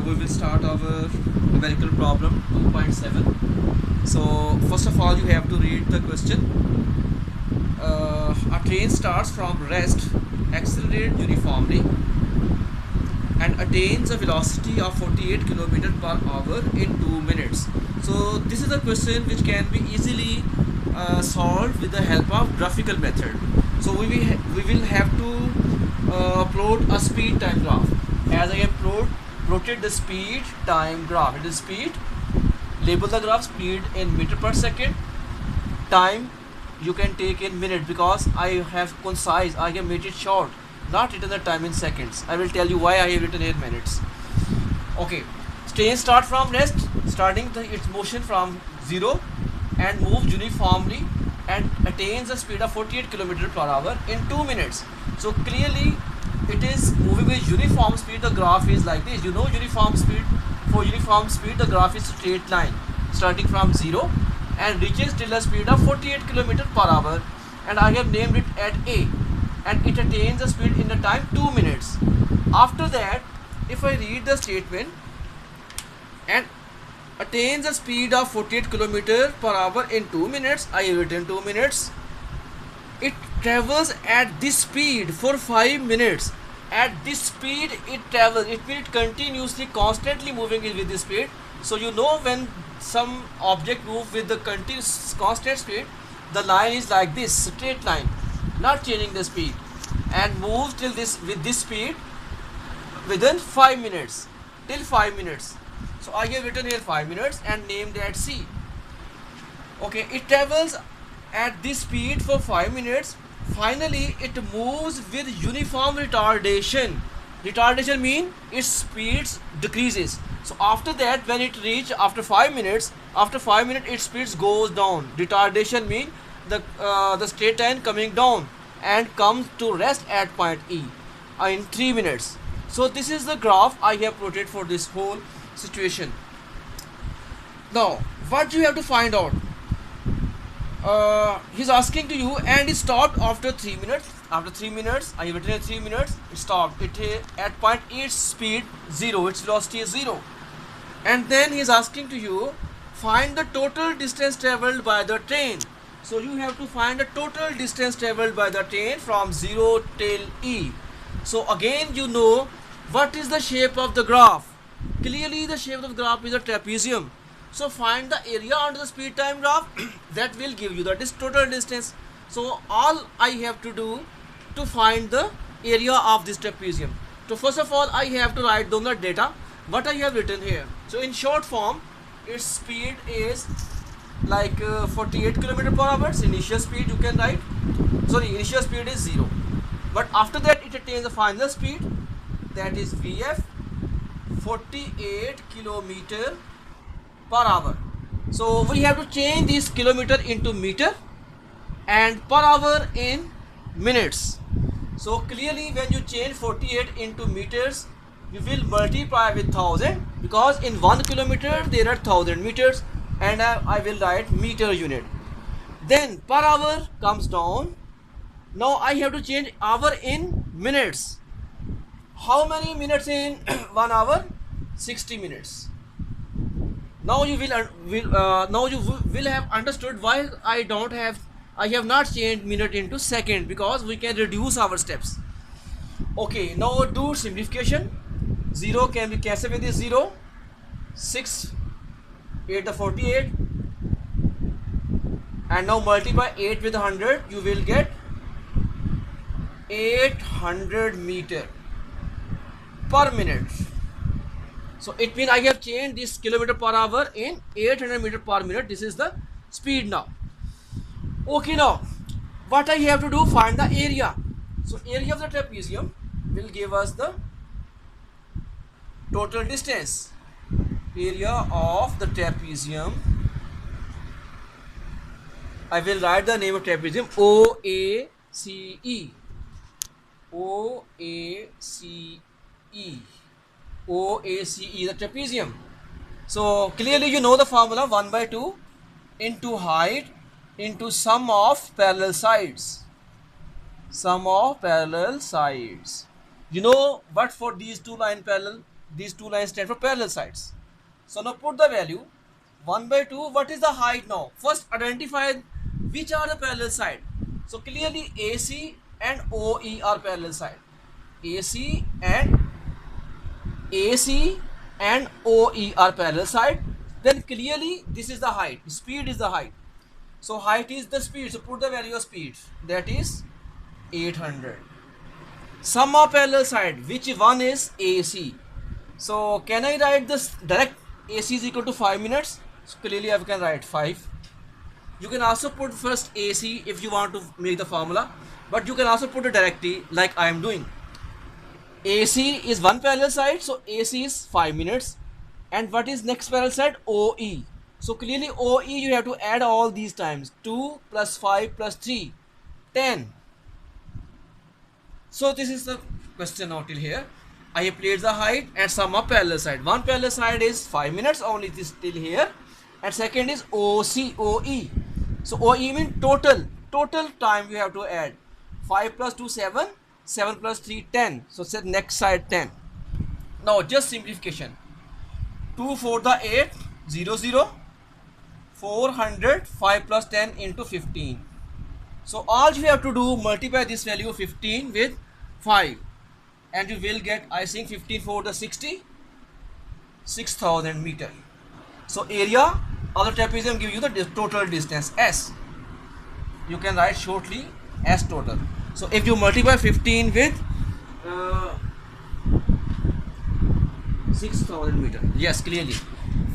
we will start our numerical problem 2.7. So first of all, you have to read the question. A train starts from rest, accelerates uniformly, and attains a velocity of 48 km per hour in 2 minutes. So this is a question which can be easily solved with the help of graphical method. So we will have to plot a speed time graph. As I have plotted the speed time graph. It is speed. Label the graph speed in meter per second. Time you can take in minute, because I have concise, I have made it short, not written the time in seconds. I will tell you why I have written in minutes. Okay, train start from rest, starting its motion from 0 and moves uniformly and attains a speed of 48 km per hour in 2 minutes. So clearly it is moving with uniform speed. The graph is like this. You know, uniform speed, for uniform speed the graph is straight line starting from 0 and reaches till a speed of 48 km per hour, and I have named it at A, and it attains a speed in the time 2 minutes. After that, if I read the statement, and attains a speed of 48 km per hour in 2 minutes, I have written 2 minutes. It travels at this speed for 5 minutes. At this speed it travels, it means continuously, constantly moving with this speed. So you know, when some object moves with the continuous constant speed, the line is like this, straight line, not changing the speed, and moves till this with this speed within 5 minutes, till 5 minutes. So I have written here 5 minutes and named that C. Okay, it travels at this speed for 5 minutes. Finally it moves with uniform retardation. Retardation means its speed decreases. So after that, when it reach after 5 minutes, its speed goes down. Retardation means the straight line coming down and comes to rest at point E in 3 minutes. So this is the graph I have plotted for this whole situation. Now what you have to find out, he's asking to you, and it stopped after 3 minutes. After 3 minutes, I have written 3 minutes, it stopped. It at point its speed 0, its velocity is 0. And then he's asking to you, find the total distance traveled by the train. So you have to find the total distance traveled by the train from 0 till E. So again, you know what is the shape of the graph. Clearly the shape of the graph is a trapezium. So find the area under the speed time graph that will give you the total distance. So all I have to do to find the area of this trapezium. So first of all, I have to write down the data, what I have written here. So in short form, its speed is like 48 km per hour. Initial speed you can write, sorry, initial speed is 0, but after that it attains a final speed, that is Vf, 48 km per hour. So we have to change this kilometer into meter and per hour in minutes. So clearly when you change 48 into meters, you will multiply with 1000, because in 1 kilometer there are 1000 meters, and I will write meter unit. Then per hour comes down. Now I have to change hour in minutes. How many minutes in 1 hour? 60 minutes. Now you will have understood why I have not changed minute into second, because we can reduce our steps. Okay, now do simplification. 0 can be cancelled with this 0. 6, 8 the 48, and now multiply 8 with 100. You will get 800 meter per minute. So it means I have changed this kilometer per hour in 800 meter per minute. This is the speed now. Okay, now what I have to do, find the area. So area of the trapezium will give us the total distance. Area of the trapezium, I will write the name of trapezium, OACE. OACE. OACE, the trapezium. So clearly you know the formula, 1 by 2 into height into sum of parallel sides. Sum of parallel sides. You know what for these two lines parallel? These two lines stand for parallel sides. So now put the value 1 by 2. What is the height now? First identify which are the parallel side. So clearly AC and OE are parallel side. AC and OE are parallel side. Then clearly this is the height. Speed is the height. So height is the speed. So put the value of speed. That is 800. Sum of parallel side. Which one is AC? So can I write this direct? AC is equal to 5 minutes. So clearly I can write 5. You can also put first AC if you want to make the formula. But you can also put it directly like I am doing. AC is one parallel side. So AC is 5 minutes. And what is next parallel side? OE. So clearly OE you have to add all these times. 2 plus 5 plus 3. 10. So this is the question now till here. I have placed the height and sum of parallel side. One parallel side is 5 minutes only this till here. And second is OE. So OE means total time you have to add. 5 plus 2 7. 7 plus 3 10. So set next side 10. Now just simplification. 2 4 the 8 0 0. 400 5 plus 10 into 15. So all you have to do multiply this value 15 with 5. And you will get, I think 15 for the 60, 6,000 meter. So area of the trapezium give you the total distance S. You can write shortly S total. So if you multiply 15 with 6,000 meter. Yes, clearly.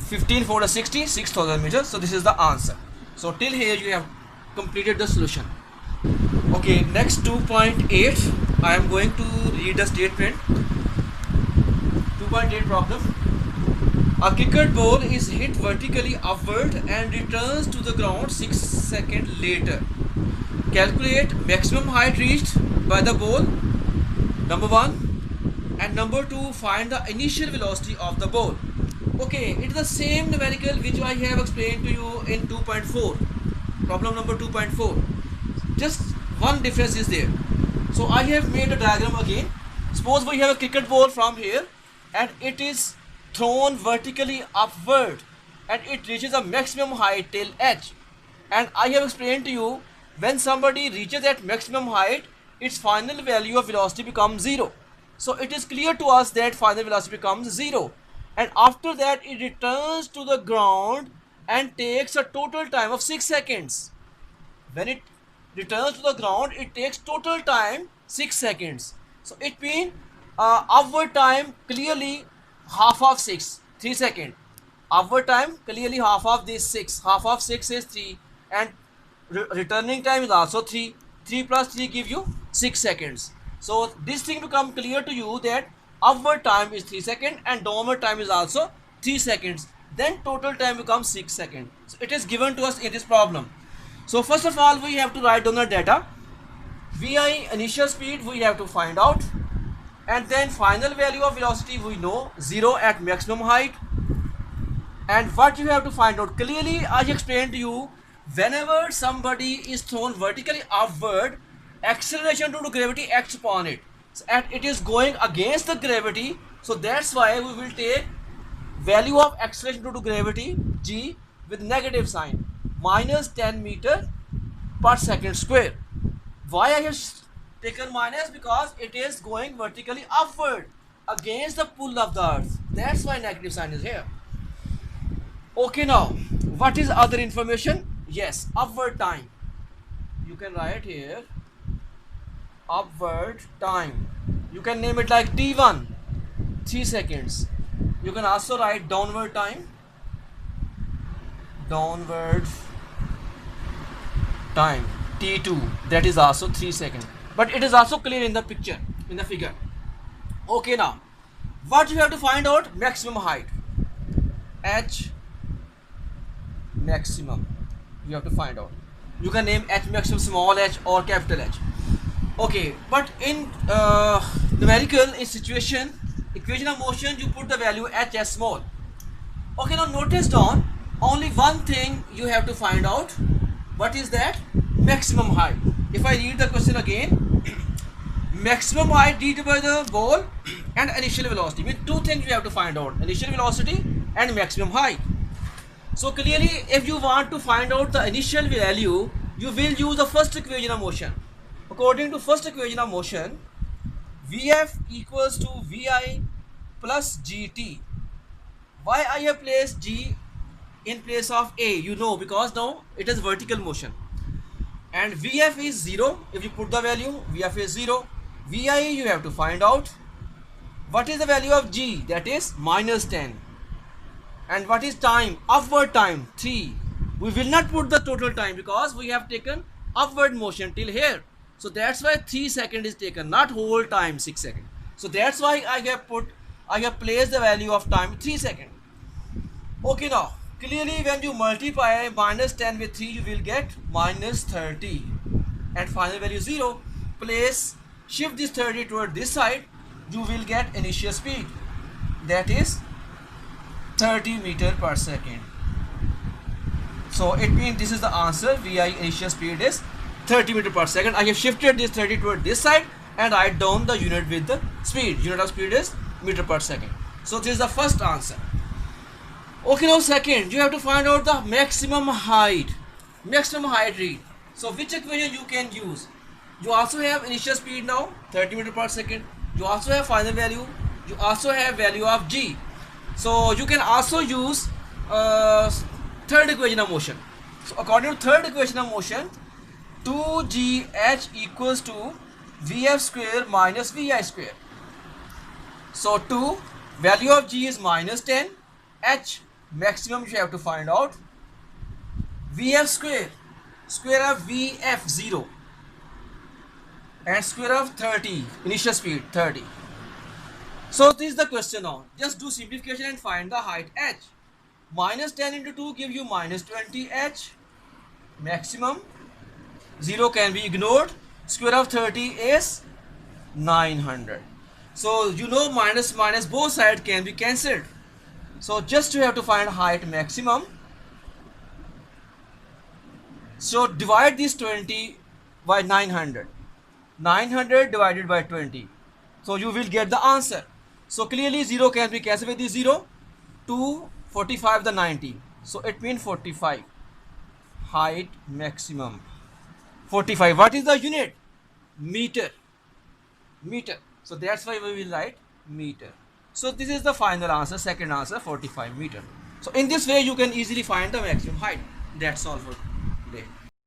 15 for the 60, 6,000 meters. So this is the answer. So till here you have completed the solution. Okay, next 2.8. I am going to read the statement. 2.8 problem. A cricket ball is hit vertically upward and returns to the ground 6 seconds later. Calculate maximum height reached by the ball, number 1. And number 2, find the initial velocity of the ball. Okay, it is the same numerical which I have explained to you in 2.4. Problem number 2.4. Just one difference is there. So I have made a diagram again. Suppose we have a cricket ball from here and it is thrown vertically upward and it reaches a maximum height till H. And I have explained to you, when somebody reaches that maximum height, its final value of velocity becomes 0. So it is clear to us that final velocity becomes 0. And after that it returns to the ground and takes a total time of 6 seconds. When it returns to the ground, it takes total time 6 seconds. So it means upward time clearly half of 6, 3 seconds. Upward time clearly half of this 6. Half of 6 is 3 and returning time is also 3. 3 plus 3 give you 6 seconds. So this thing become clear to you that upward time is 3 seconds and downward time is also 3 seconds. Then total time becomes 6 seconds. So it is given to us in this problem. So first of all we have to write down the data. Vi initial speed we have to find out. And then final value of velocity we know, 0 at maximum height. And what you have to find out, clearly I explained to you, whenever somebody is thrown vertically upward, acceleration due to gravity acts upon it. So it is going against the gravity. So that's why we will take value of acceleration due to gravity g with negative sign, minus 10 meter per second square. Why I have taken minus? Because it is going vertically upward against the pull of the earth. That's why negative sign is here. Okay, now what is other information? Yes, upward time. You can write here upward time. You can name it like T1, 3 seconds. You can also write downward time. Downward time T2, that is also 3 seconds. But it is also clear in the picture, in the figure. Okay, now what you have to find out? Maximum height. H maximum you have to find out. You can name H maximum small h or capital H. Okay, but in numerical, in situation, equation of motion, you put the value h as small. Okay, now notice down, only one thing you have to find out. What is that? Maximum height. If I read the question again, maximum height reached by the ball and initial velocity. Mean two things you have to find out: initial velocity and maximum height. So clearly, if you want to find out the initial value, you will use the first equation of motion. According to first equation of motion, Vf equals to Vi plus Gt. Why I have placed G in place of A? You know, because now it is vertical motion. And Vf is 0. If you put the value, Vf is 0. Vi you have to find out. What is the value of G? That is minus 10. And what is time? Upward time 3. We will not put the total time because we have taken upward motion till here. So that's why 3 seconds is taken, not whole time 6 seconds. So that's why I have placed the value of time 3 seconds. Okay, now clearly when you multiply minus 10 with 3, you will get minus 30. And final value 0. Shift this 30 toward this side, you will get initial speed. That is 30 meter per second. So it means this is the answer. Vi initial speed is 30 meter per second. I have shifted this 30 toward this side and write down the unit with the speed. Unit of speed is meter per second. So this is the first answer. Okay, now second, you have to find out the maximum height. Maximum height read. So which equation you can use? You also have initial speed now, 30 meter per second. You also have final value. You also have value of G. So you can also use third equation of motion. So according to third equation of motion, 2gh equals to Vf square minus Vi square. So 2, value of G is minus 10, h maximum you have to find out. Vf square of Vf 0 and square of 30, initial speed 30. So this is the question now. Just do simplification and find the height h. Minus 10 into 2 give you minus 20h. Maximum 0 can be ignored. Square of 30 is 900. So you know minus both sides can be cancelled. So just you have to find height maximum. So divide this 20 by 900. 900 divided by 20. So you will get the answer. So clearly 0 can be cancelled with this 0. 2, 45 the 90. So it means 45. Height maximum. 45. What is the unit? Meter. Meter. So that's why we will write meter. So this is the final answer, second answer, 45 meter. So in this way you can easily find the maximum height. That's all for today.